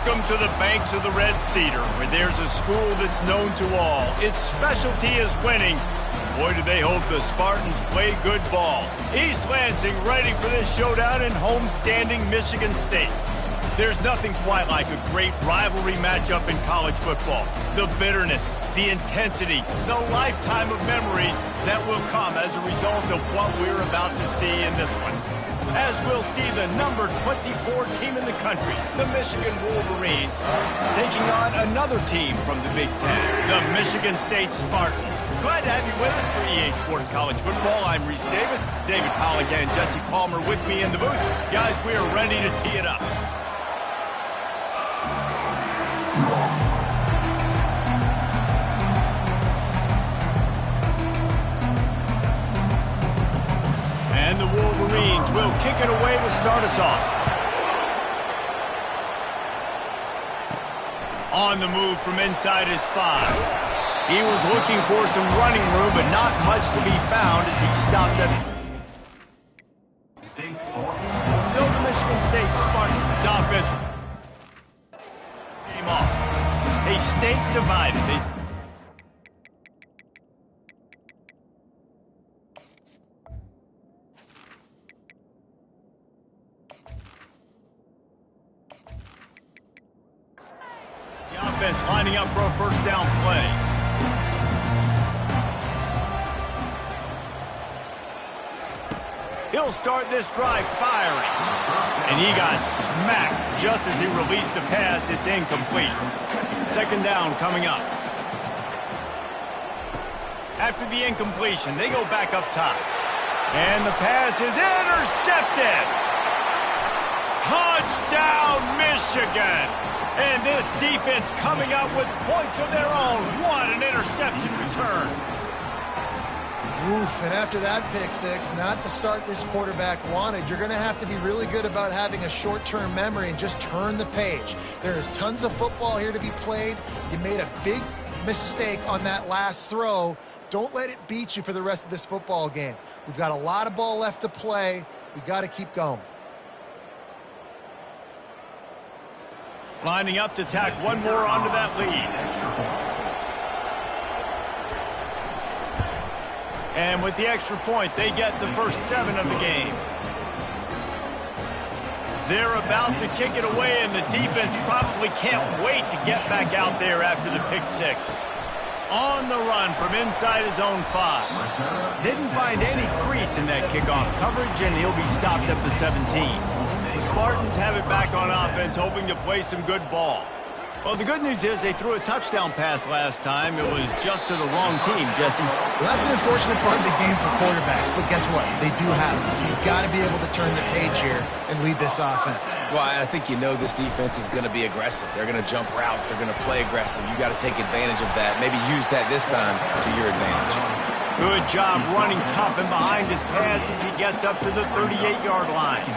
Welcome to the banks of the Red Cedar, where there's a school that's known to all. Its specialty is winning. Boy, do they hope the Spartans play good ball. East Lansing ready for this showdown in homestanding Michigan State. There's nothing quite like a great rivalry matchup in college football. The bitterness, the intensity, the lifetime of memories that will come as a result of what we're about to see in this one. As we'll see the number 24 team in the country, the Michigan Wolverines, taking on another team from the Big Ten, the Michigan State Spartans. Glad to have you with us for EA Sports College Football. I'm Reese Davis, David Pollock and Jesse Palmer with me in the booth. Guys, we are ready to tee it up. And the Wolverines will kick it away to start us off. On the move from inside his 5. He was looking for some running room, but not much to be found as he stopped at it. So the Michigan State Spartans offense game off. A state divided. The offense lining up for a first down play. He'll start this drive firing. And he got smacked just as he released the pass. It's incomplete. Second down coming up. After the incompletion, they go back up top. And the pass is intercepted. Touchdown, Michigan. And this defense coming up with points of their own. What an interception return. Oof, and after that pick six, not the start this quarterback wanted. You're going to have to be really good about having a short-term memory and just turn the page. There is tons of football here to be played. You made a big mistake on that last throw. Don't let it beat you for the rest of this football game. We've got a lot of ball left to play. We've got to keep going. Lining up to tack one more onto that lead. And with the extra point, they get the first 7 of the game. They're about to kick it away, and the defense probably can't wait to get back out there after the pick 6. On the run from inside his own 5. Didn't find any crease in that kickoff coverage, and he'll be stopped at the 17. The Spartans have it back on offense, hoping to play some good ball. Well, the good news is they threw a touchdown pass last time. It was just to the wrong team, Jesse. Well, that's an unfortunate part of the game for quarterbacks, but guess what? They do have it, so you've got to be able to turn the page here and lead this offense. Well, I think you know this defense is going to be aggressive. They're going to jump routes. They're going to play aggressive. You got to take advantage of that. Maybe use that this time to your advantage. Good job running tough and behind his pads as he gets up to the 38-yard line.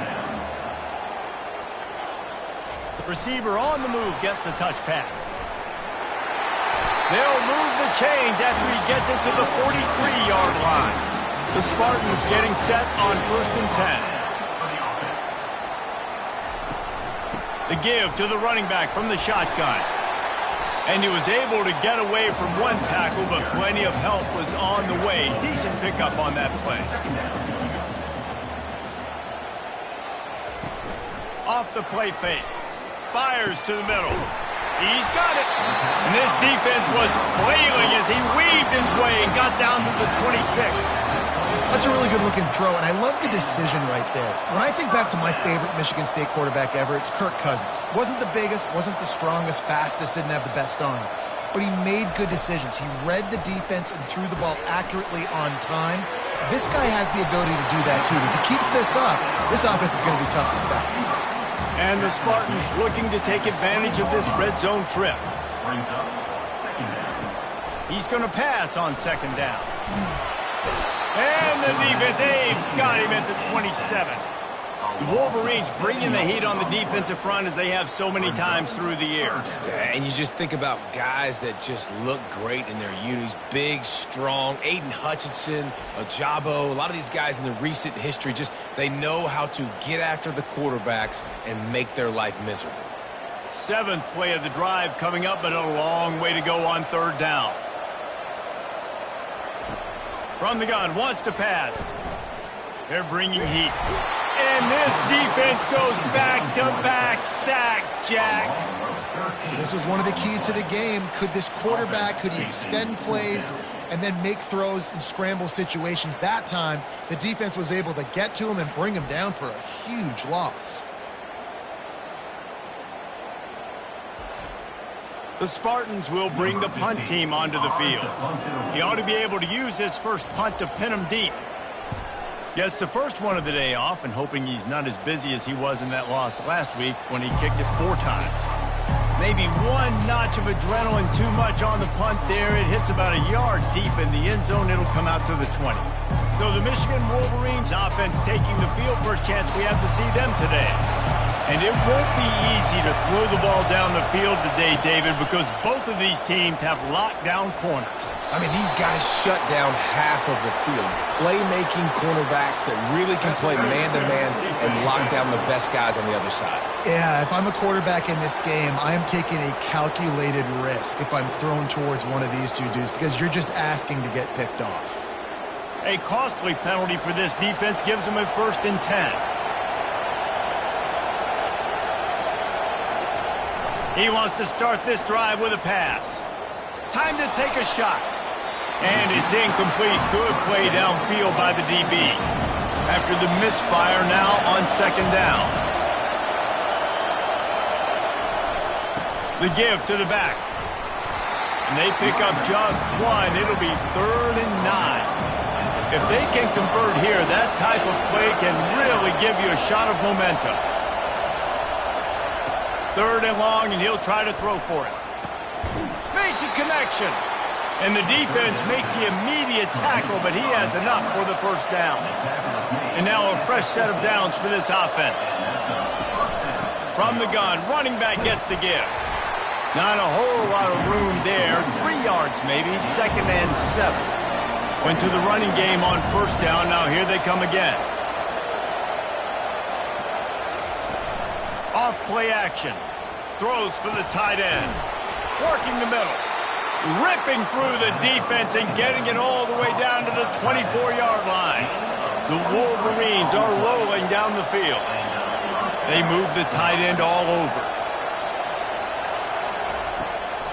Receiver on the move gets the touch pass. They'll move the chains after he gets it to the 43-yard line. The Spartans getting set on 1st and 10. The give to the running back from the shotgun. And he was able to get away from one tackle, but plenty of help was on the way. Decent pickup on that play. Off the play fake. Fires to the middle. He's got it. And this defense was flailing as he weaved his way and got down to the 26. That's a really good-looking throw, and I love the decision right there. When I think back to my favorite Michigan State quarterback ever, it's Kirk Cousins. Wasn't the biggest, wasn't the strongest, fastest, didn't have the best arm. But he made good decisions. He read the defense and threw the ball accurately on time. This guy has the ability to do that, too. If he keeps this up, this offense is going to be tough to stop. And the Spartans looking to take advantage of this red zone trip. He's going to pass on 2nd down. And the defense, they've got him at the 27. The Wolverines bringing the heat on the defensive front as they have so many times through the years. Yeah, and you just think about guys that just look great in their unis. Big, strong, Aiden Hutchinson, Ajabo, a lot of these guys in the recent history, just they know how to get after the quarterbacks and make their life miserable. 7th play of the drive coming up, but a long way to go on 3rd down. From the gun, wants to pass. They're bringing heat. And this defense goes back-to-back sack, Jack. This was one of the keys to the game. Could this quarterback, could he extend plays and then make throws in scramble situations? That time, the defense was able to get to him and bring him down for a huge loss. The Spartans will bring the punt team onto the field. He ought to be able to use his first punt to pin him deep. Gets the first one of the day off and hoping he's not as busy as he was in that loss last week when he kicked it 4 times. Maybe one notch of adrenaline too much on the punt there. It hits about a yard deep in the end zone. It'll come out to the 20. So the Michigan Wolverines offense taking the field. First chance we have to see them today. And it won't be easy to throw the ball down the field today, David, because both of these teams have lockdown corners. I mean, these guys shut down half of the field. Playmaking cornerbacks that really can play man-to-man and lock down the best guys on the other side. Yeah, if I'm a quarterback in this game, I am taking a calculated risk if I'm thrown towards one of these two dudes because you're just asking to get picked off. A costly penalty for this defense gives them a 1st and 10. He wants to start this drive with a pass. Time to take a shot. And it's incomplete. Good play downfield by the DB. After the misfire now on 2nd down. The give to the back. And they pick up just 1. It'll be 3rd and 9. If they can convert here, that type of play can really give you a shot of momentum. 3rd and long, and he'll try to throw for it. Makes a connection. And the defense makes the immediate tackle, but he has enough for the 1st down. And now a fresh set of downs for this offense. From the gun, running back gets to give. Not a whole lot of room there. 3 yards maybe, 2nd and 7. Went to the running game on 1st down. Now here they come again. Off play action. Throws for the tight end. Working the middle. Ripping through the defense and getting it all the way down to the 24-yard line. The Wolverines are rolling down the field. They move the tight end all over.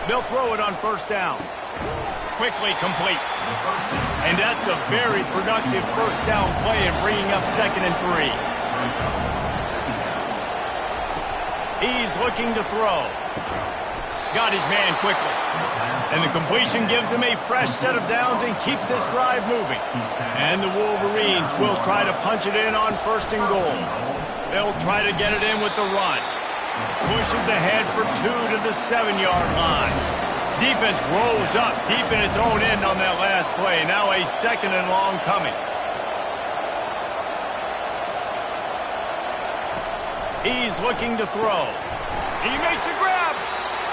They'll throw it on 1st down. Quickly complete. And that's a very productive 1st down play and bringing up 2nd and 3. He's looking to throw. Got his man quickly. And the completion gives him a fresh set of downs and keeps this drive moving. And the Wolverines will try to punch it in on 1st and goal. They'll try to get it in with the run. Pushes ahead for 2 to the 7-yard line. Defense rolls up deep in its own end on that last play. Now a 2nd and long coming. He's looking to throw. He makes a grab.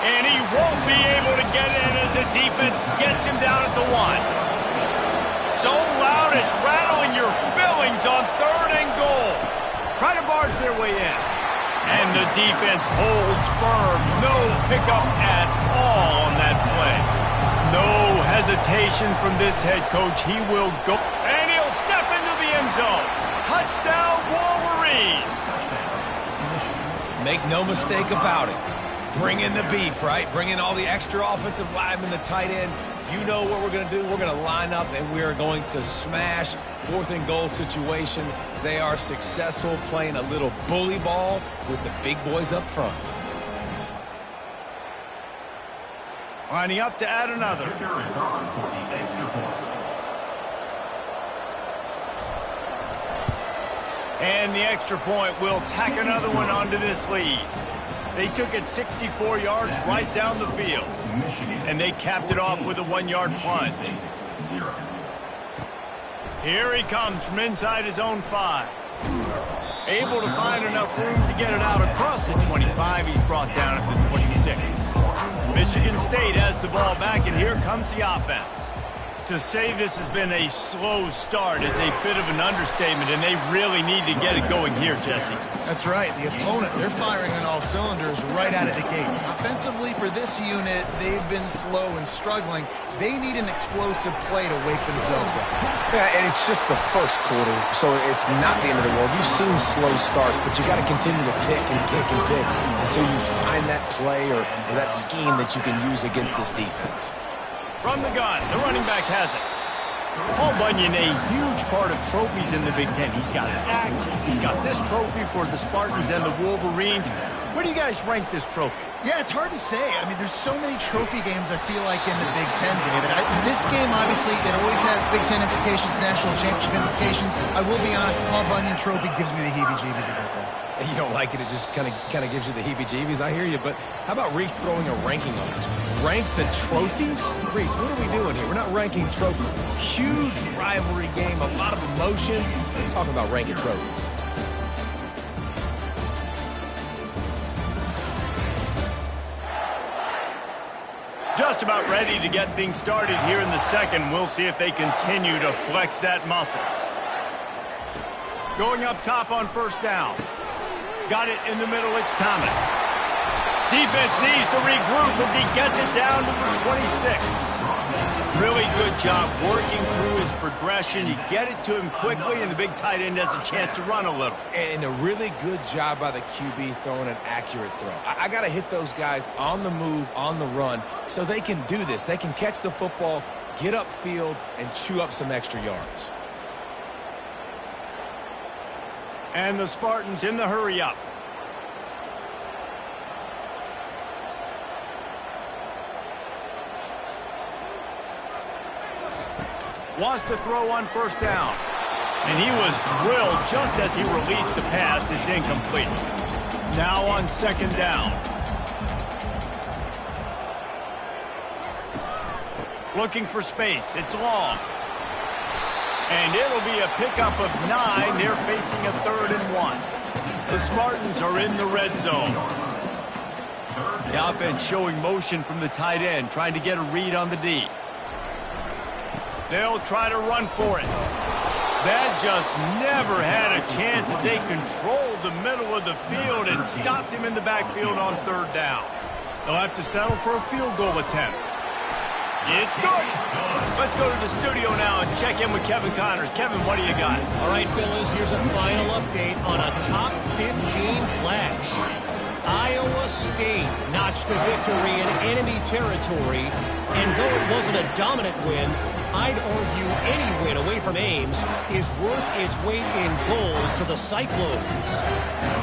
And he won't be able to get in as the defense gets him down at the 1. So loud it's rattling your fillings on 3rd and goal. Try to barge their way in. And the defense holds firm. No pickup at all on that play. No hesitation from this head coach. He will go. And he'll step into the end zone. Touchdown, Wolverines. Make no mistake about it. Bring in the beef, right? Bring in all the extra offensive linemen, the tight end. You know what we're going to do. We're going to line up, and we are going to smash 4th and goal situation. They are successful playing a little bully ball with the big boys up front. Lining up to add another. And the extra point will tack another one onto this lead. They took it 64 yards right down the field. And they capped it off with a 1-yard plunge. Here he comes from inside his own 5. Able to find enough room to get it out across the 25. He's brought down at the 26. Michigan State has the ball back, and here comes the offense. To say this has been a slow start is a bit of an understatement, and they really need to get it going here, Jesse. That's right. The opponent, they're firing on all cylinders right out of the gate. Offensively, for this unit, they've been slow and struggling. They need an explosive play to wake themselves up. Yeah, and it's just the first quarter, so it's not the end of the world. You've seen slow starts, but you got to continue to pick and pick and pick until you find that play or that scheme that you can use against this defense. From the gun, the running back has it. Paul Bunyan, a huge part of trophies in the Big Ten. He's got an axe. He's got this trophy for the Spartans and the Wolverines. Where do you guys rank this trophy? Yeah, it's hard to say. I mean, there's so many trophy games, I feel like, in the Big Ten, David. This game, obviously, it always has Big Ten implications, national championship implications. I will be honest, Paul Bunyan trophy gives me the heebie-jeebies a bit there. You don't like it, it just kind of gives you the heebie-jeebies. I hear you, but how about Reese throwing a ranking on us? Rank the trophies? Reese, what are we doing here? We're not ranking trophies. Huge rivalry game, a lot of emotions. We're talking about ranking trophies. Just about ready to get things started here in the second. We'll see if they continue to flex that muscle. Going up top on first down. Got it in the middle, it's Thomas. Defense needs to regroup as he gets it down to the 26. Really good job working through his progression. You get it to him quickly, and the big tight end has a chance to run a little. And a really good job by the QB throwing an accurate throw. I got to hit those guys on the move, on the run, so they can do this. They can catch the football, get upfield, and chew up some extra yards. And the Spartans in the hurry-up. Wants to throw on first down. And he was drilled just as he released the pass. It's incomplete. Now on second down. Looking for space. It's long. And it'll be a pickup of 9. They're facing a 3rd and 1. The Spartans are in the red zone. The offense showing motion from the tight end, trying to get a read on the D. They'll try to run for it. That just never had a chance as they controlled the middle of the field and stopped him in the backfield on 3rd down. They'll have to settle for a field goal attempt. It's good. Let's go to the studio now and check in with Kevin Connors. Kevin, what do you got? All right, fellas, here's a final update on a top 15 clash. Iowa State notched a victory in enemy territory, and though it wasn't a dominant win, I'd argue any win away from Ames is worth its weight in gold to the Cyclones.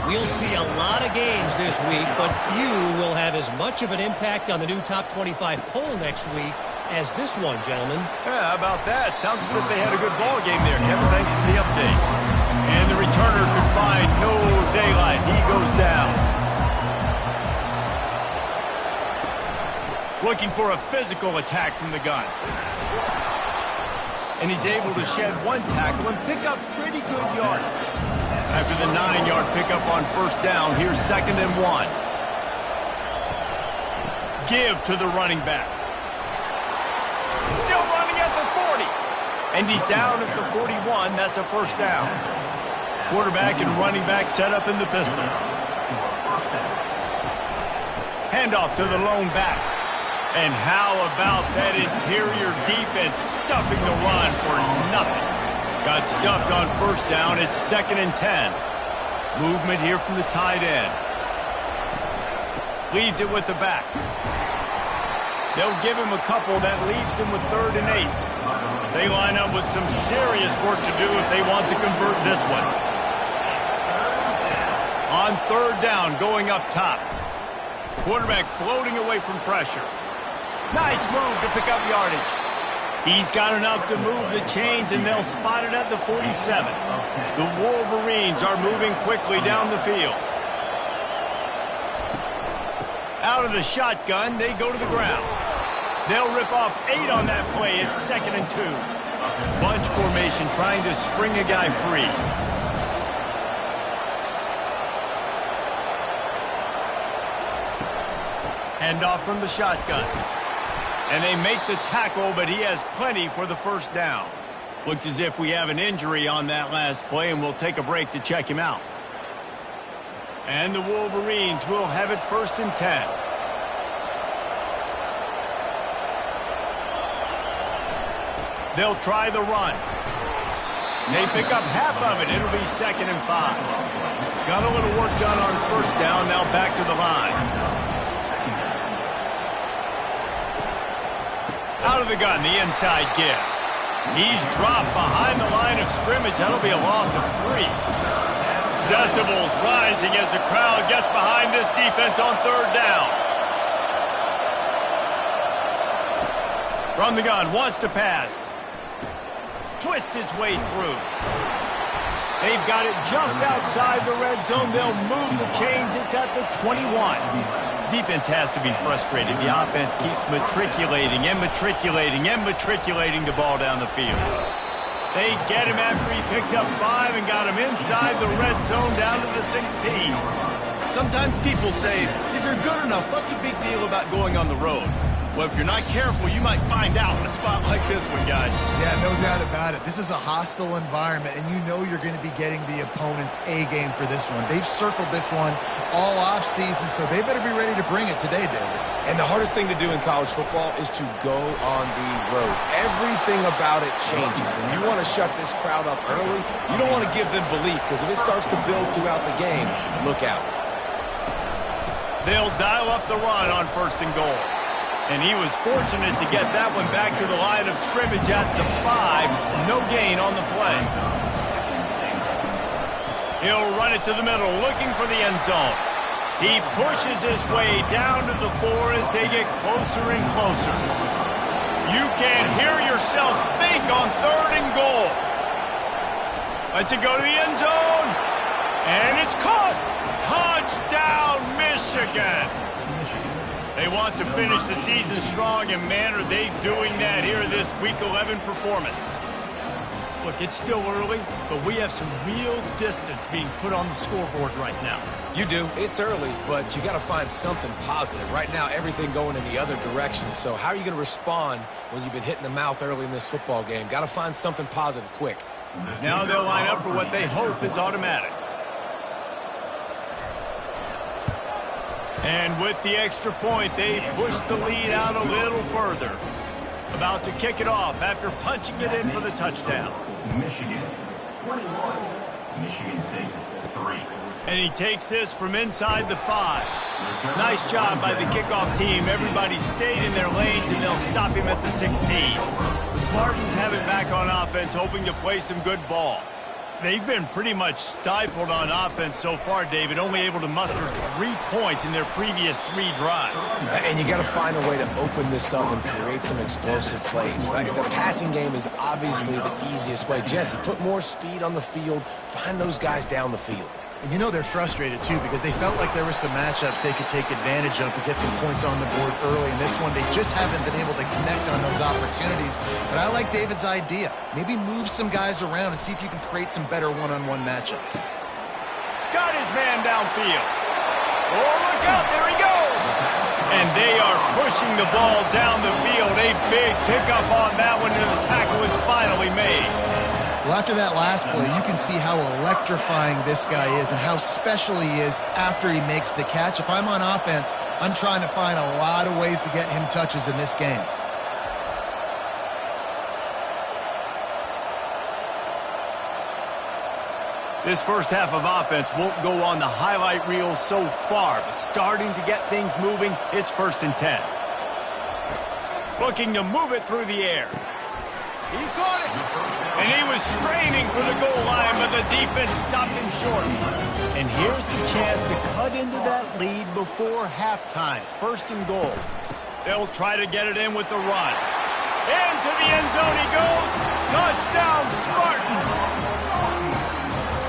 We'll see a lot of games this week, but few will have as much of an impact on the new top 25 poll next week as this one, gentlemen. Yeah, how about that? Sounds as if they had a good ball game there. Kevin, thanks for the update. And the returner could find no daylight. He goes down. Looking for a physical attack from the gun. And he's able to shed 1 tackle and pick up pretty good yardage. After the 9-yard pickup on first down, here's 2nd and 1. Give to the running back. Still running at the 40. And he's down at the 41. That's a first down. Quarterback and running back set up in the pistol. Handoff to the lone back. And how about that interior defense stuffing the run for nothing? Got stuffed on first down. It's 2nd and 10. Movement here from the tight end. Leaves it with the back. They'll give him a couple. That leaves him with 3rd and 8. They line up with some serious work to do if they want to convert this one. On 3rd down, going up top. Quarterback floating away from pressure. Nice move to pick up yardage. He's got enough to move the chains, and they'll spot it at the 47. The Wolverines are moving quickly down the field. Out of the shotgun, they go to the ground. They'll rip off 8 on that play. It's 2nd and 2. Bunch formation trying to spring a guy free. Handoff from the shotgun. And they make the tackle, but he has plenty for the first down. Looks as if we have an injury on that last play, and we'll take a break to check him out. And the Wolverines will have it 1st and 10. They'll try the run. They pick up half of it. It'll be 2nd and 5. Got a little work done on 1st down. Now back to the line. Out of the gun, the inside give. He's dropped behind the line of scrimmage. That'll be a loss of 3. Decibels rising as the crowd gets behind this defense on 3rd down. From the gun, wants to pass. Twist his way through. They've got it just outside the red zone. They'll move the chains. It's at the 21. Defense has to be frustrated. The offense keeps matriculating and matriculating and matriculating the ball down the field. They get him after he picked up 5 and got him inside the red zone down to the 16. Sometimes people say, if you're good enough, what's the big deal about going on the road? Well, if you're not careful, you might find out in a spot like this one, guys. Yeah, no doubt about it. This is a hostile environment, and you know you're going to be getting the opponent's A-game for this one. They've circled this one all off-season, so they better be ready to bring it today, David. And the hardest thing to do in college football is to go on the road. Everything about it changes, and you want to shut this crowd up early. You don't want to give them belief, because if it starts to build throughout the game, look out. They'll dial up the run on 1st and goal. And he was fortunate to get that one back to the line of scrimmage at the 5. No gain on the play. He'll run it to the middle, looking for the end zone. He pushes his way down to the 4 as they get closer and closer. You can hear yourself think on 3rd and goal. Lets it go to the end zone. And it's caught. Touchdown, Michigan. They want to finish the season strong, and man, are they doing that here in this Week 11 performance. Look, it's still early, but we have some real distance being put on the scoreboard right now. You do. It's early, but you got to find something positive. Right now, everything going in the other direction. So how are you going to respond when you've been hit in the mouth early in this football game? Got to find something positive quick. Now they'll line up for what they hope is automatic. And with the extra point, they push the lead out a little further. About to kick it off after punching it in for the touchdown. Michigan, 21. Michigan State, 3. And he takes this from inside the 5. Nice job by the kickoff team. Everybody stayed in their lanes, and they'll stop him at the 16. The Spartans have it back on offense, hoping to play some good ball. They've been pretty much stifled on offense so far, David, only able to muster 3 points in their previous 3 drives. And you got to find a way to open this up and create some explosive plays. The passing game is obviously the easiest way. Jesse, put more speed on the field, find those guys down the field. And you know they're frustrated, too, because they felt like there were some matchups they could take advantage of to get some points on the board early. In this one, they just haven't been able to connect on those opportunities. But I like David's idea. Maybe move some guys around and see if you can create some better one-on-one matchups. Got his man downfield. Oh, look out. There he goes. And they are pushing the ball down the field. A big pickup on that one, and the tackle is finally made. Well, after that last play, you can see how electrifying this guy is and how special he is after he makes the catch. If I'm on offense, I'm trying to find a lot of ways to get him touches in this game. This first half of offense won't go on the highlight reel so far, but starting to get things moving, it's 1st and 10. Looking to move it through the air. He caught it. And he was straining for the goal line, but the defense stopped him short. And here's the chance to cut into that lead before halftime. 1st and goal. They'll try to get it in with the run. Into the end zone he goes. Touchdown, Spartans.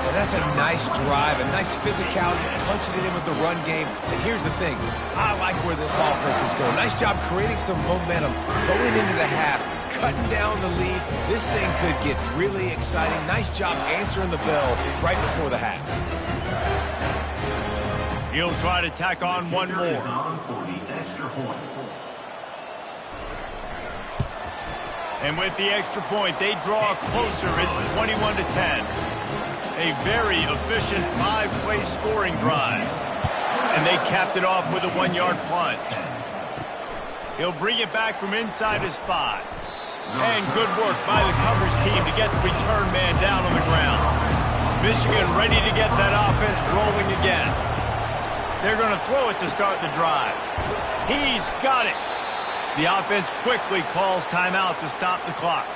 And that's a nice drive, a nice physicality, punching it in with the run game. And here's the thing. I like where this offense is going. Nice job creating some momentum going into the half. Cutting down the lead. This thing could get really exciting. Nice job answering the bell right before the half. He'll try to tack on one more. And with the extra point, they draw closer. It's 21-10. A very efficient 5-play scoring drive. And they capped it off with a 1-yard plunge. He'll bring it back from inside his 5. And good work by the coverage team to get the return man down on the ground. Michigan ready to get that offense rolling again. They're going to throw it to start the drive. He's got it. The offense quickly calls timeout to stop the clock.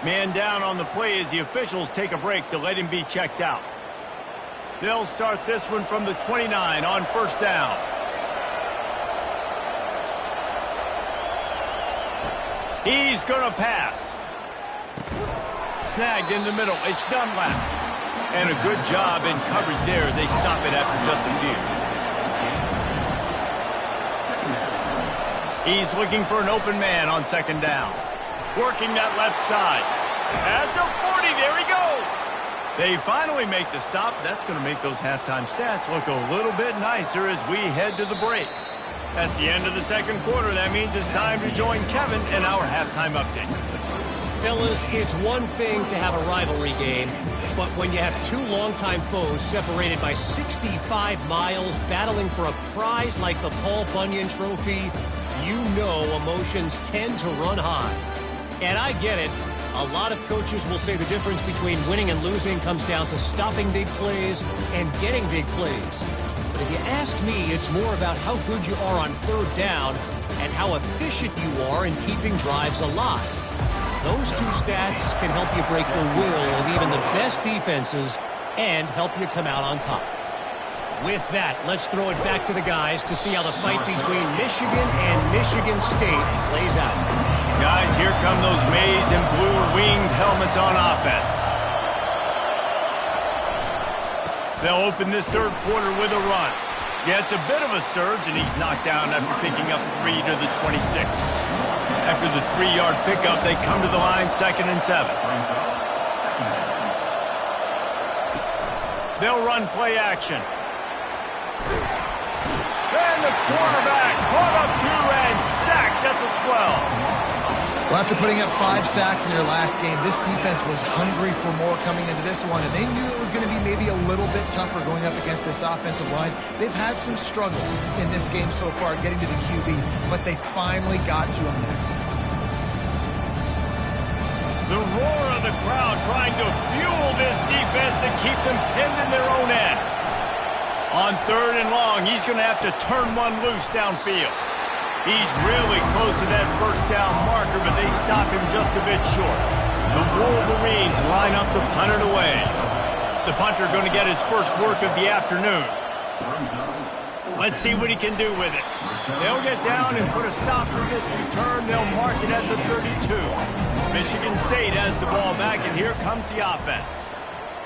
Man down on the play as the officials take a break to let him be checked out. They'll start this one from the 29 on first down. He's going to pass. Snagged in the middle. It's Dunlap. And a good job in coverage there as they stop it after just a few. He's looking for an open man on second down. Working that left side. At the 40, there he goes. They finally make the stop. That's going to make those halftime stats look a little bit nicer as we head to the break. That's the end of the second quarter. That means it's time to join Kevin in our halftime update. Fellas, it's one thing to have a rivalry game, but when you have two longtime foes separated by 65 miles battling for a prize like the Paul Bunyan Trophy, you know emotions tend to run high. And I get it. A lot of coaches will say the difference between winning and losing comes down to stopping big plays and getting big plays. But if you ask me, it's more about how good you are on third down and how efficient you are in keeping drives alive. Those two stats can help you break the will of even the best defenses and help you come out on top. With that, let's throw it back to the guys to see how the fight between Michigan and Michigan State plays out. Guys, here come those maize and blue winged helmets on offense. They'll open this third quarter with a run. Yeah, it's a bit of a surge, and he's knocked down after picking up 3 to the 26. After the 3-yard pickup, they come to the line, 2nd and 7. They'll run play action. And the quarterback caught up 2 and sacked at the 12. Well, after putting up 5 sacks in their last game, this defense was hungry for more coming into this one, and they knew it was going to be maybe a little bit tougher going up against this offensive line. They've had some struggle in this game so far getting to the QB, but they finally got to him. The roar of the crowd trying to fuel this defense to keep them pinned in their own end. On 3rd and long, he's going to have to turn one loose downfield. He's really close to that first down marker, but they stop him just a bit short. The Wolverines line up to punt it away. The punter going to get his first work of the afternoon. Let's see what he can do with it. They'll get down and put a stop to this return. They'll mark it at the 32. Michigan State has the ball back, and here comes the offense.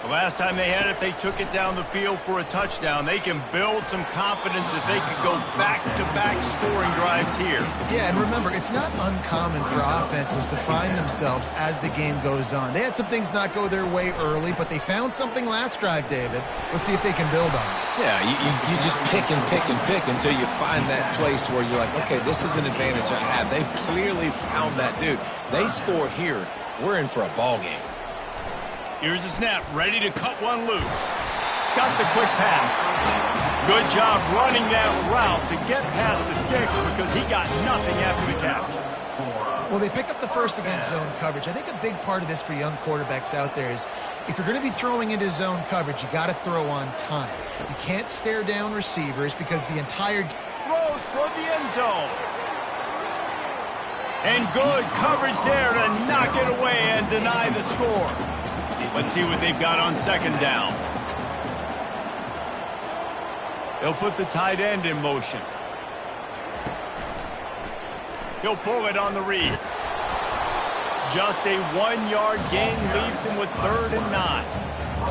The last time they had it, they took it down the field for a touchdown. They can build some confidence that they could go back-to-back scoring drives here. Yeah, and remember, it's not uncommon for offenses to find themselves as the game goes on. They had some things not go their way early, but they found something last drive, David. Let's see if they can build on it. Yeah, you just pick and pick and pick until you find that place where you're like, okay, this is an advantage I have. They've clearly found that dude. They score here, we're in for a ball game. Here's the snap, ready to cut one loose. Got the quick pass. Good job running that route to get past the sticks because he got nothing after the catch. Well, they pick up the first against zone coverage. I think a big part of this for young quarterbacks out there is if you're going to be throwing into zone coverage, you got to throw on time. You can't stare down receivers because the entire throws toward the end zone. And good coverage there to knock it away and deny the score. Let's see what they've got on second down. They'll put the tight end in motion. He'll pull it on the read. Just a 1-yard gain leaves him with 3rd and 9.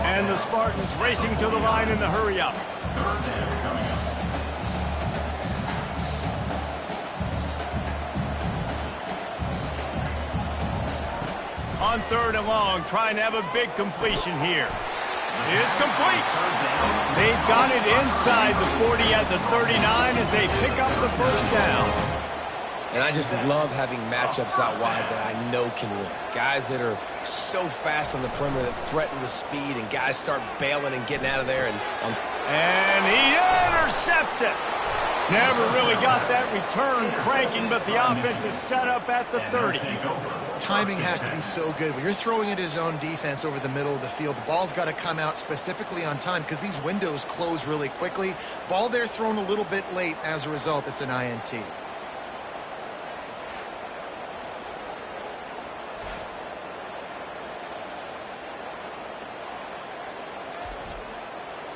And the Spartans racing to the line in the hurry up. On 3rd and long, trying to have a big completion here. It's complete. They've got it inside the 40 at the 39 as they pick up the first down. And I just love having matchups out wide that I know can win. Guys that are so fast on the perimeter that threaten with speed, and guys start bailing and getting out of there. And he intercepts it. Never really got that return cranking, but the offense is set up at the 30. Timing has to be so good. When you're throwing at his own defense over the middle of the field, the ball's got to come out specifically on time because these windows close really quickly. Ball there thrown a little bit late. As a result, it's an INT.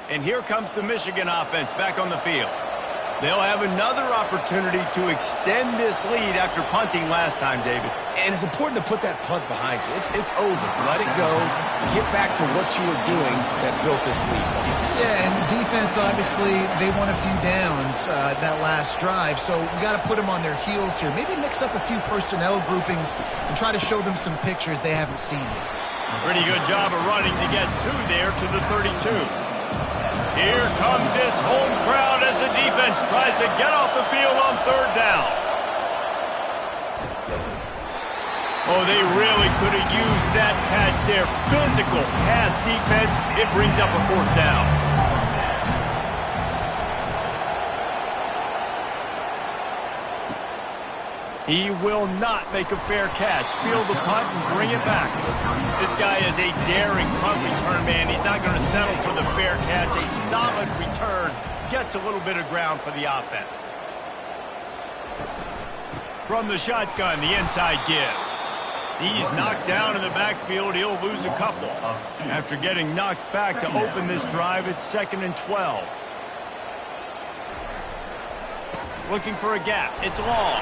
And here comes the Michigan offense back on the field. They'll have another opportunity to extend this lead after punting last time, David. And it's important to put that punt behind you. It's over. Let it go. Get back to what you were doing that built this lead. Yeah, and defense, obviously, they won a few downs that last drive, so we got to put them on their heels here. Maybe mix up a few personnel groupings and try to show them some pictures they haven't seen yet. Pretty good job of running to get there to the 32. Here comes this home crowd as the defense tries to get off the field on third down. Oh, they really could have used that catch there. Physical pass defense. It brings up a fourth down. He will not make a fair catch. Field the punt and bring it back. This guy is a daring punt return man. He's not going to settle for the fair catch. A solid return. Gets a little bit of ground for the offense. From the shotgun, the inside give. He's knocked down in the backfield. He'll lose a couple. After getting knocked back to open this drive, it's 2nd and 12. Looking for a gap. It's long.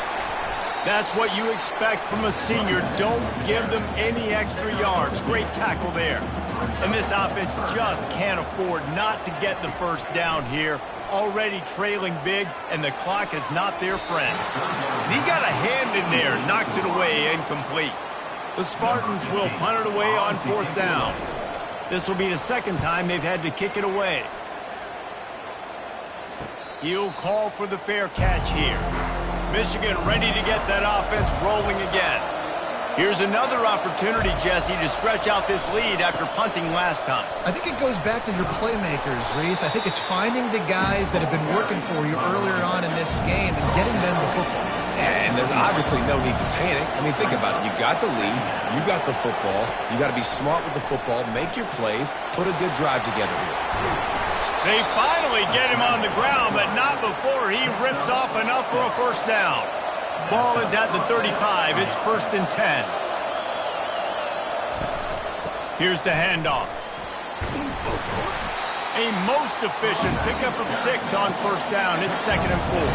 That's what you expect from a senior. Don't give them any extra yards. Great tackle there. And this offense just can't afford not to get the first down here. Already trailing big, and the clock is not their friend. And he got a hand in there, knocks it away, incomplete. The Spartans will punt it away on fourth down. This will be the second time they've had to kick it away. He'll call for the fair catch here. Michigan ready to get that offense rolling again. Here's another opportunity, Jesse, to stretch out this lead after punting last time. I think it goes back to your playmakers, Reese. I think it's finding the guys that have been working for you earlier on in this game and getting them the football. And there's obviously no need to panic. I mean, think about it. You got the lead. You got the football. You got to be smart with the football. Make your plays. Put a good drive together here. They finally get him on the ground, but not before he rips off enough for a first down. Ball is at the 35. It's 1st and 10. Here's the handoff. A most efficient pickup of 6 on first down. It's 2nd and 4.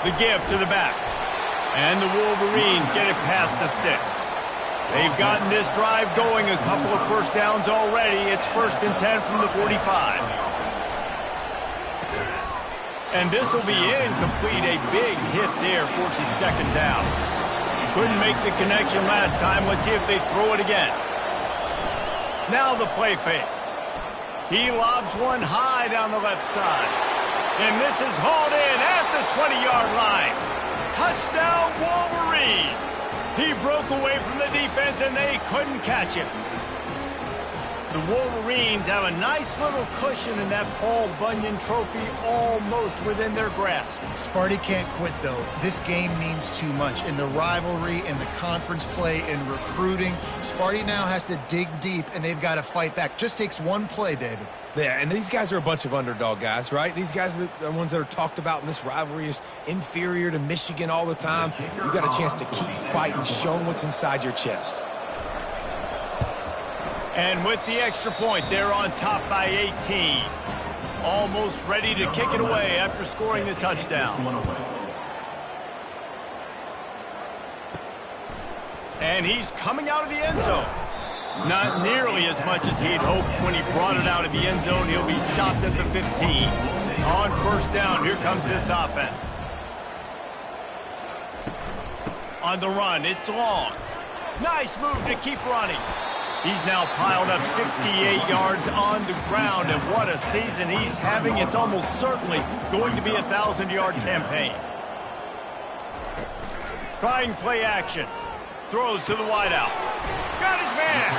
The give to the back. And the Wolverines get it past the sticks. They've gotten this drive going, a couple of first downs already. It's 1st and 10 from the 45. And this will be incomplete. A big hit there forces 2nd down. Couldn't make the connection last time. Let's see if they throw it again. Now the play fake. He lobs one high down the left side. And this is hauled in at the 20-yard line. Touchdown, Wolverines. He broke away from the defense, and they couldn't catch him. The Wolverines have a nice little cushion in that Paul Bunyan trophy almost within their grasp. Sparty can't quit, though. This game means too much. In the rivalry, in the conference play, in recruiting, Sparty now has to dig deep, and they've got to fight back. Just takes one play, David. Yeah, and these guys are a bunch of underdog guys, right? These guys are the ones that are talked about in this rivalry as inferior to Michigan all the time. You've got a chance to keep fighting, showing what's inside your chest. And with the extra point, they're on top by 18. Almost ready to kick it away after scoring the touchdown. And he's coming out of the end zone. Not nearly as much as he'd hoped when he brought it out of the end zone. He'll be stopped at the 15. On first down, here comes this offense. On the run, it's long. Nice move to keep running. He's now piled up 68 yards on the ground, and what a season he's having. It's almost certainly going to be a 1,000-yard campaign. Trying play action. Throws to the wideout. Got his man.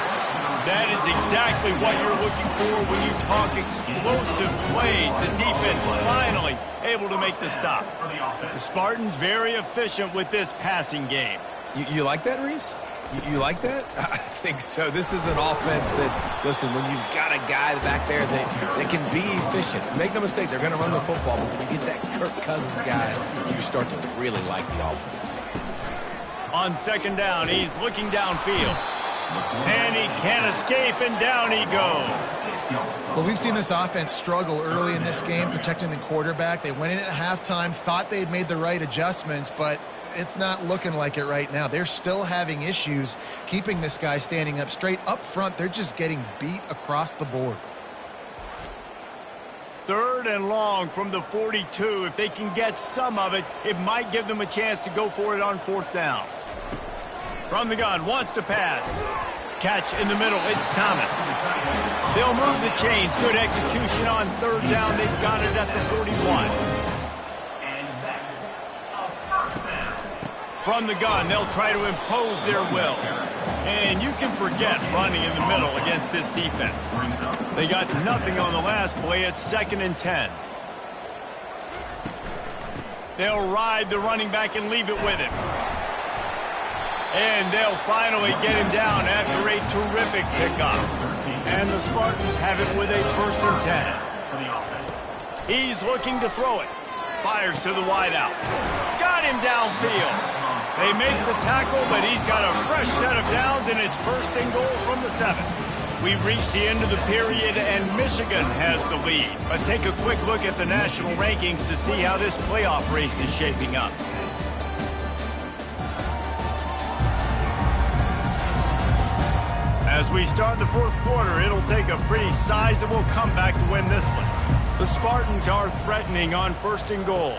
That is exactly what you're looking for when you talk explosive plays. The defense finally able to make the stop. The Spartans very efficient with this passing game. You like that, Reese? You like that? I think so. This is an offense that, listen, when you've got a guy back there that can be efficient, make no mistake, they're going to run the football, but when you get that Kirk Cousins guys, you start to really like the offense. On second down, he's looking downfield. And he can't escape, and down he goes. Well, we've seen this offense struggle early in this game, protecting the quarterback. They went in at halftime, thought they'd made the right adjustments, but it's not looking like it right now. They're still having issues keeping this guy standing up straight. Up front, they're just getting beat across the board. Third and long from the 42. If they can get some of it, it might give them a chance to go for it on fourth down. From the gun, wants to pass. Catch in the middle, it's Thomas. They'll move the chains. Good execution on third down. They've got it at the 41. From the gun, they'll try to impose their will. And you can forget running in the middle against this defense. They got nothing on the last play. It's 2nd and 10. They'll ride the running back and leave it with him. And they'll finally get him down after a terrific pickup. And the Spartans have it with a 1st and 10. He's looking to throw it. Fires to the wideout. Got him downfield. They make the tackle, but he's got a fresh set of downs, and it's 1st and goal from the 7. We've reached the end of the period, and Michigan has the lead. Let's take a quick look at the national rankings to see how this playoff race is shaping up. As we start the 4th quarter, it'll take a pretty sizable comeback to win this one. The Spartans are threatening on 1st and goal.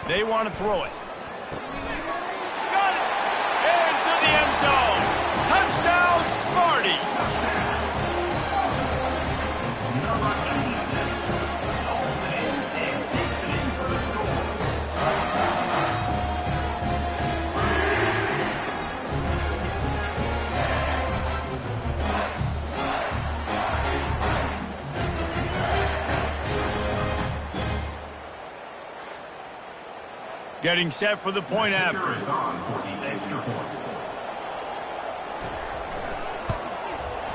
They want to throw it. Got it! Into the end zone. Touchdown, Sparty! Getting set for the point after.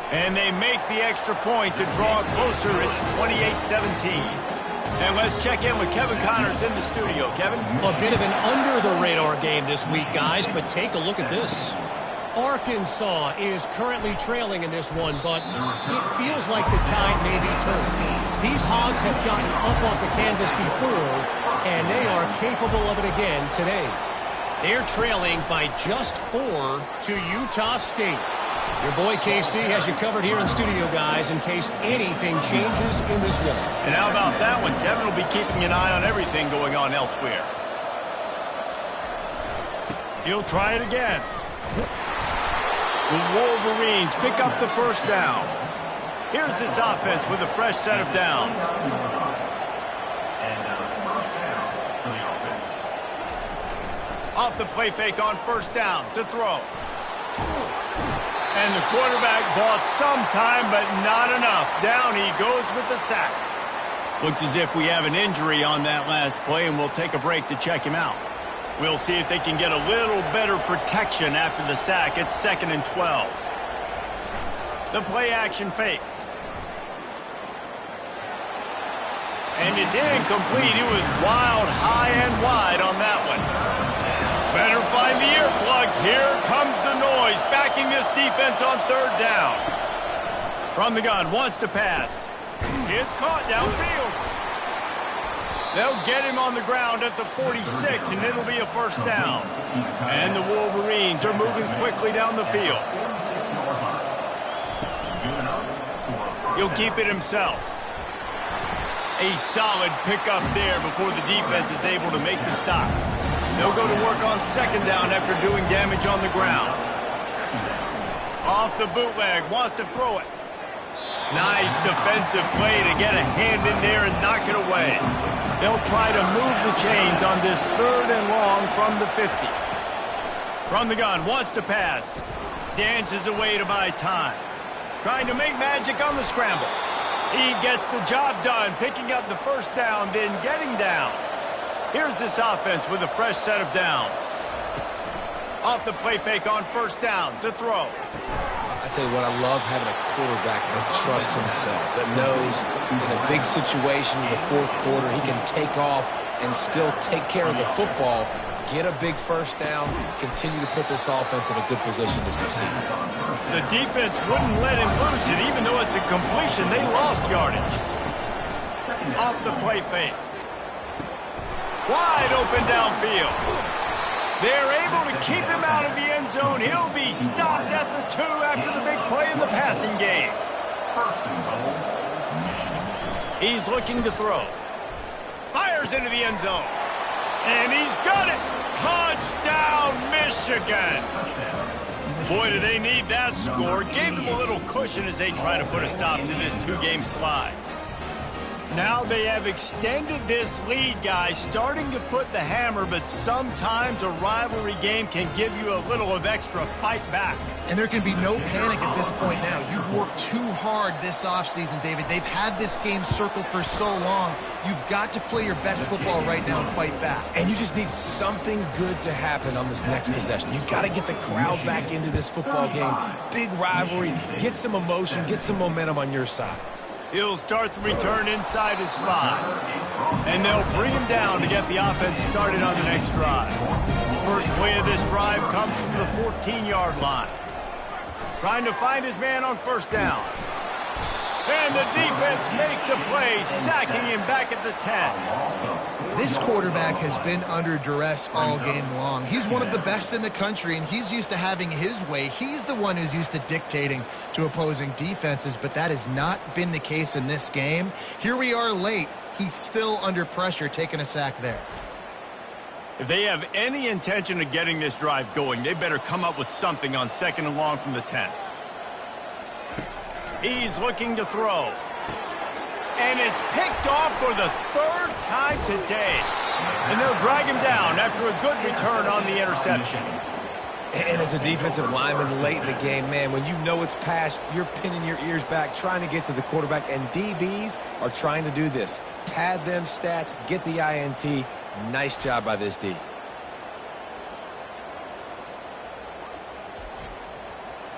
And they make the extra point to draw it closer. It's 28-17. And let's check in with Kevin Connors in the studio. Kevin? A bit of an under-the-radar game this week, guys, but take a look at this. Arkansas is currently trailing in this one, but it feels like the tide may be turned. These Hogs have gotten up off the canvas before, and they are capable of it again today. They're trailing by just 4 to Utah State. Your boy KC has you covered here in studio, guys, in case anything changes in this one. And how about that one? Kevin will be keeping an eye on everything going on elsewhere. He'll try it again. The Wolverines pick up the 1st down. Here's this offense with a fresh set of downs. Off the play fake on 1st down to throw. And the quarterback bought some time, but not enough. Down he goes with the sack. Looks as if we have an injury on that last play, and we'll take a break to check him out. We'll see if they can get a little better protection after the sack. It's 2nd and 12. The play action fake. And it's incomplete. It was wild, high and wide on that one. Better find the earplugs. Here comes the noise, backing this defense on 3rd down. From the gun, wants to pass. It's caught downfield. They'll get him on the ground at the 46, and it'll be a 1st down. And the Wolverines are moving quickly down the field. He'll keep it himself. A solid pickup there before the defense is able to make the stop. They'll go to work on 2nd down after doing damage on the ground. Off the bootleg, wants to throw it. Nice defensive play to get a hand in there and knock it away. They'll try to move the chains on this 3rd and long from the 50. From the gun, wants to pass. Dances away to buy time. Trying to make magic on the scramble. He gets the job done, picking up the first down, then getting down. Here's this offense with a fresh set of downs. Off the play fake on first down to throw. I tell you what, I love having a quarterback that trusts himself, that knows in a big situation in the 4th quarter he can take off and still take care of the football, get a big first down, continue to put this offense in a good position to succeed. The defense wouldn't let him lose it, even though it's a completion. They lost yardage. Off the play fake. Wide open downfield. They're able to keep him out of the end zone. He'll be stopped at the 2 after the big play in the passing game. He's looking to throw. Fires into the end zone. And he's got it. Touchdown, Michigan. Boy, do they need that score. Gave them a little cushion as they try to put a stop to this 2-game slide. Now they have extended this lead, guys, starting to put the hammer, but sometimes a rivalry game can give you a little of extra fight back. And there can be no panic at this point now. You've worked too hard this offseason, David. They've had this game circled for so long. You've got to play your best football right now and fight back. And you just need something good to happen on this next possession. You've got to get the crowd back into this football game. Big rivalry. Get some emotion. Get some momentum on your side. He'll start the return inside his 5. And they'll bring him down to get the offense started on the next drive. First play of this drive comes from the 14-yard line. Trying to find his man on first down. And the defense makes a play, sacking him back at the 10. This quarterback has been under duress all game long. He's one of the best in the country, and he's used to having his way. He's the one who's used to dictating to opposing defenses, but that has not been the case in this game. Here we are late. He's still under pressure, taking a sack there. If they have any intention of getting this drive going, they better come up with something on 2nd and long from the 10. He's looking to throw. And it's picked off for the 3rd time today. And they'll drag him down after a good return on the interception. And as a defensive lineman late in the game, man, when you know it's past, you're pinning your ears back, trying to get to the quarterback. And DBs are trying to do this. Pad them stats, get the INT. Nice job by this D.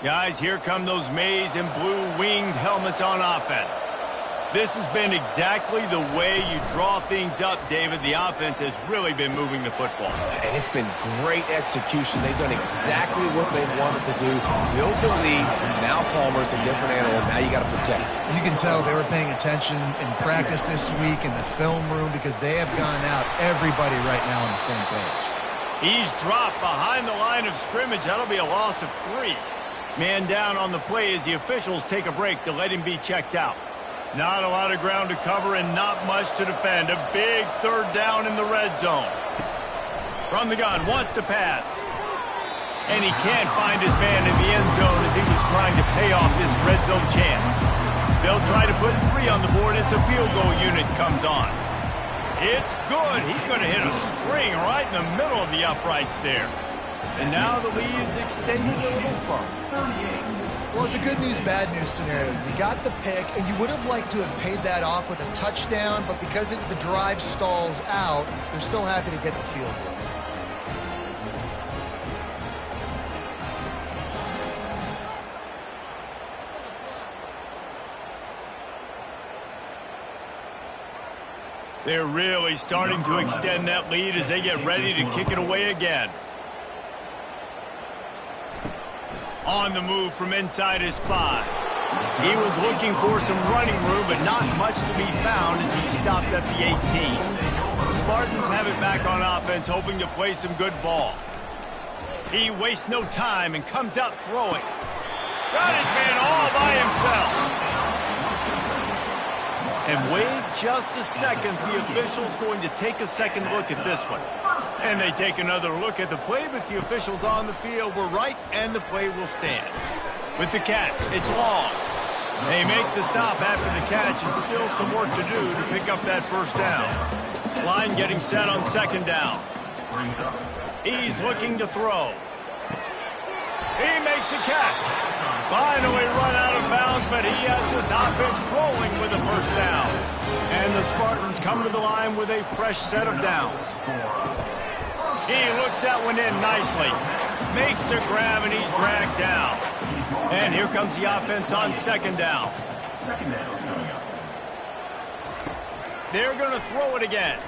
Guys, here come those maize and blue winged helmets on offense. This has been exactly the way you draw things up, David. The offense has really been moving the football. And it's been great execution. They've done exactly what they wanted to do. Build the lead. Now Palmer's a different animal. Now you got to protect it. You can tell they were paying attention in practice this week in the film room because they have gone out, everybody right now on the same page. He's dropped behind the line of scrimmage. That'll be a loss of 3. Man down on the play as the officials take a break to let him be checked out. Not a lot of ground to cover and not much to defend. A big 3rd down in the red zone. From the gun, wants to pass. And he can't find his man in the end zone as he was trying to pay off his red zone chance. They'll try to put 3 on the board as the field goal unit comes on. It's good. He could have hit a string right in the middle of the uprights there. And now the lead is extended a little further. Well, it's a good news, bad news scenario. You got the pick, and you would have liked to have paid that off with a touchdown, but because the drive stalls out, they're still happy to get the field goal. They're really starting to extend that lead as they get ready to kick it away again. On the move from inside his 5. He was looking for some running room, but not much to be found as he stopped at the 18. The Spartans have it back on offense, hoping to play some good ball. He wastes no time and comes out throwing. Got his man all by himself. And wait just a second, the official's going to take a second look at this one. And they take another look at the play, but the officials on the field were right, and the play will stand. With the catch, it's long. They make the stop after the catch and still some work to do to pick up that first down. Line getting set on second down. He's looking to throw. He makes the catch. Finally run out of bounds, but he has this offense rolling with a first down. And the Spartans come to the line with a fresh set of downs. He looks that one in nicely. Makes the grab, and he's dragged down. And here comes the offense on second down. They're going to throw it again.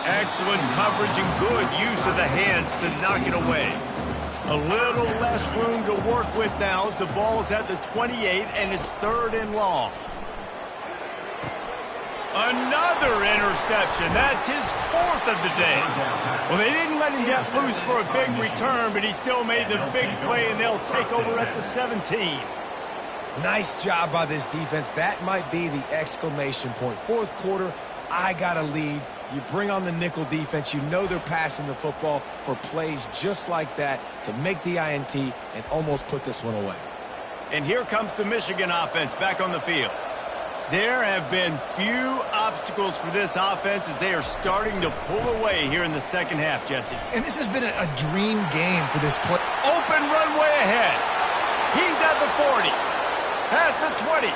Excellent coverage and good use of the hands to knock it away. A little less room to work with now as the ball's at the 28 and it's third and long. Another interception. That's his fourth of the day. Well, they didn't let him get loose for a big return, but he still made the big play, and they'll take over at the 17. Nice job by this defense. That might be the exclamation point. Fourth quarter, I got a lead. You bring on the nickel defense. You know they're passing the football for plays just like that to make the INT and almost put this one away. And here comes the Michigan offense back on the field. There have been few obstacles for this offense as they are starting to pull away here in the second half, Jesse. And this has been a dream game for this play. Open runway ahead. He's at the 40. Past the 20.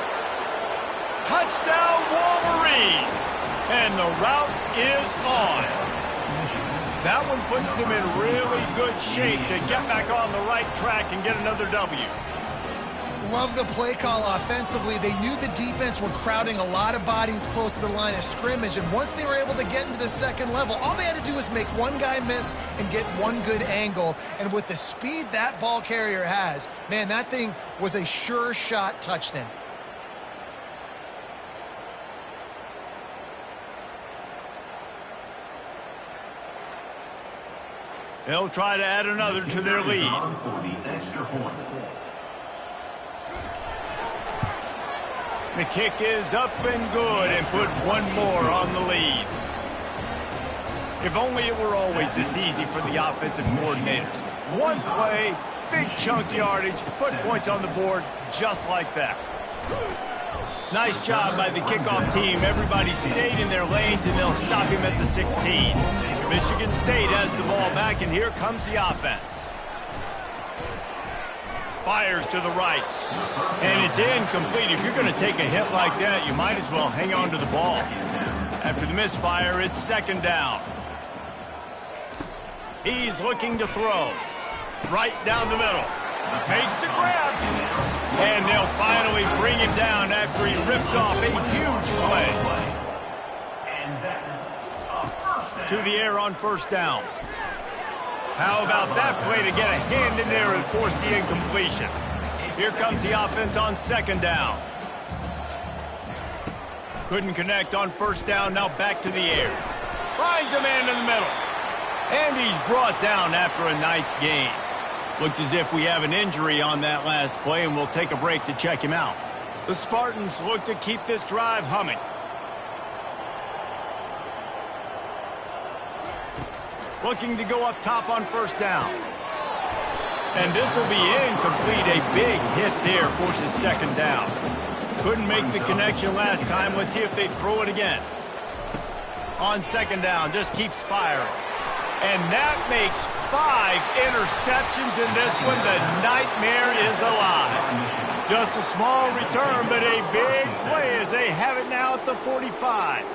Touchdown Wolverines. And the route is on. That one puts them in really good shape to get back on the right track and get another W. Love the play call offensively. They knew the defense were crowding a lot of bodies close to the line of scrimmage, and once they were able to get into the second level, all they had to do was make one guy miss and get one good angle. And with the speed that ball carrier has, man, that thing was a sure shot touchdown. They'll try to add another to their lead. The kick is up and good and put one more on the lead. If only it were always this easy for the offensive coordinators. One play, big chunk yardage, put points on the board just like that. Nice job by the kickoff team. Everybody stayed in their lanes, and they'll stop him at the 16. Michigan State has the ball back, and here comes the offense. Fires to the right. And it's incomplete. If you're going to take a hit like that, you might as well hang on to the ball. After the misfire, it's second down. He's looking to throw. Right down the middle. Makes the grab. And they'll finally bring him down after he rips off a huge play. To the air on first down. How about that play to get a hand in there and force the incompletion? Here comes the offense on second down. Couldn't connect on first down, now back to the air. Finds a man in the middle. And he's brought down after a nice gain. Looks as if we have an injury on that last play, and we'll take a break to check him out. The Spartans look to keep this drive humming. Looking to go up top on first down. And this will be incomplete. A big hit there forces second down. Couldn't make the connection last time. Let's see if they throw it again. On second down, just keeps firing. And that makes 5 interceptions in this one. The nightmare is alive. Just a small return, but a big play as they have it now at the 45.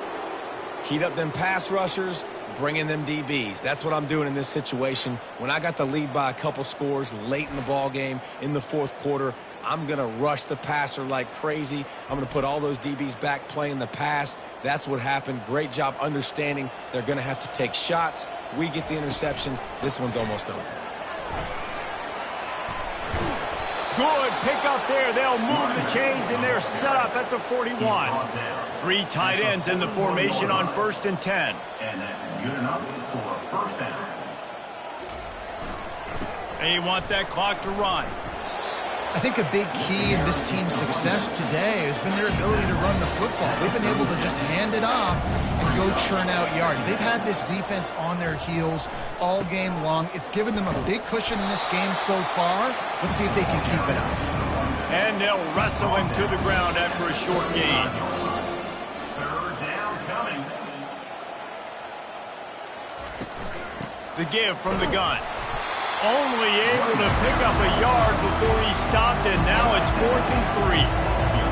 Heat up them pass rushers, bring in them DBs. That's what I'm doing in this situation. When I got the lead by a couple scores late in the ball game in the fourth quarter, I'm going to rush the passer like crazy. I'm going to put all those DBs back playing the pass. That's what happened. Great job understanding they're going to have to take shots. We get the interception. This one's almost over. Good pick up there. They'll move the chains, and they're set up at the 41. 3 tight ends in the formation on 1st and 10. And that's good enough for a first down. They want that clock to run. I think a big key in this team's success today has been their ability to run the football. They've been able to just hand it off and go churn out yards. They've had this defense on their heels all game long. It's given them a big cushion in this game so far. Let's see if they can keep it up. And they'll wrestle him to the ground after a short gain. Third down coming. The give from the gun. Only able to pick up a yard before he stopped, and now it's 4th and 3.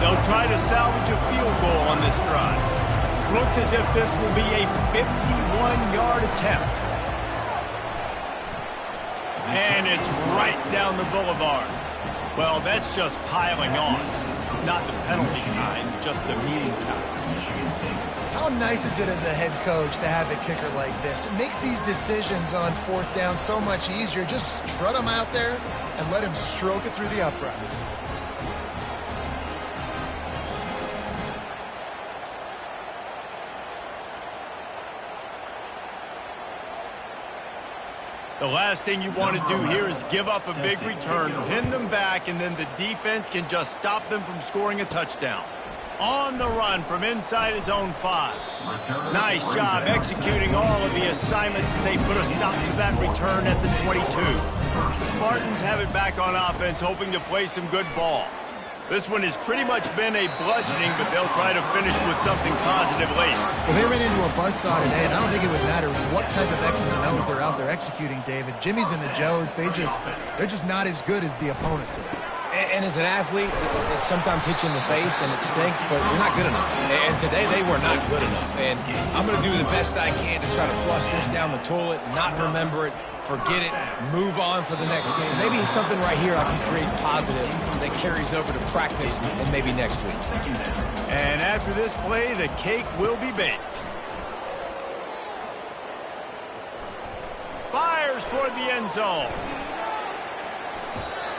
They'll try to salvage a field goal on this drive. Looks as if this will be a 51-yard attempt. And it's right down the boulevard. Well, that's just piling on. Not the penalty kind, just the meeting kind. How nice is it as a head coach to have a kicker like this? It makes these decisions on 4th down so much easier. Just strut him out there and let him stroke it through the uprights. The last thing you want to do here is give up a big return, pin them back, and then the defense can just stop them from scoring a touchdown. On the run from inside his own 5. Nice job executing all of the assignments as they put a stop to that return at the 22. The Spartans have it back on offense, hoping to play some good ball. This one has pretty much been a bludgeoning, but they'll try to finish with something positive later. Well, they ran into a buzzsaw today, and I don't think it would matter what type of X's and O's they're out there executing, David. Jimmy's and the Joes, they're just not as good as the opponent today. And as an athlete, it sometimes hits you in the face and it stinks, but you're not good enough. And today they were not good enough. And I'm going to do the best I can to try to flush this down the toilet, not remember it, forget it, move on for the next game. Maybe something right here I can create positive that carries over to practice and maybe next week. And after this play, the cake will be baked. Fires toward the end zone.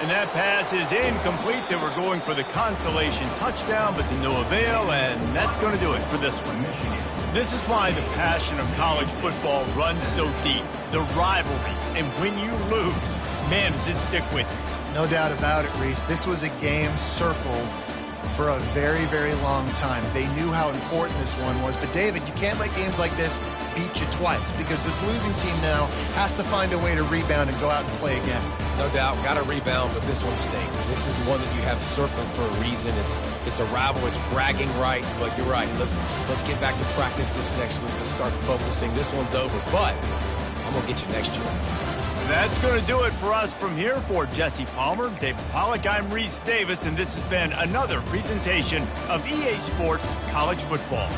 And that pass is incomplete. They were going for the consolation touchdown, but to no avail, and that's going to do it for this one. This is why the passion of college football runs so deep. The rivalries, and when you lose, man, does it stick with you. No doubt about it, Reese. This was a game circled for a very, very long time. They knew how important this one was. But, David, you can't let games like this beat you twice, because this losing team now has to find a way to rebound and go out and play again. No doubt, got to rebound, but this one stinks. This is the one that you have circled for a reason. It's a rival, it's bragging rights, but you're right. Let's get back to practice this next week. Let's start focusing. This one's over, but I'm going to get you next year. That's going to do it for us from here. For Jesse Palmer, David Pollack, I'm Reese Davis, and this has been another presentation of EA Sports College Football.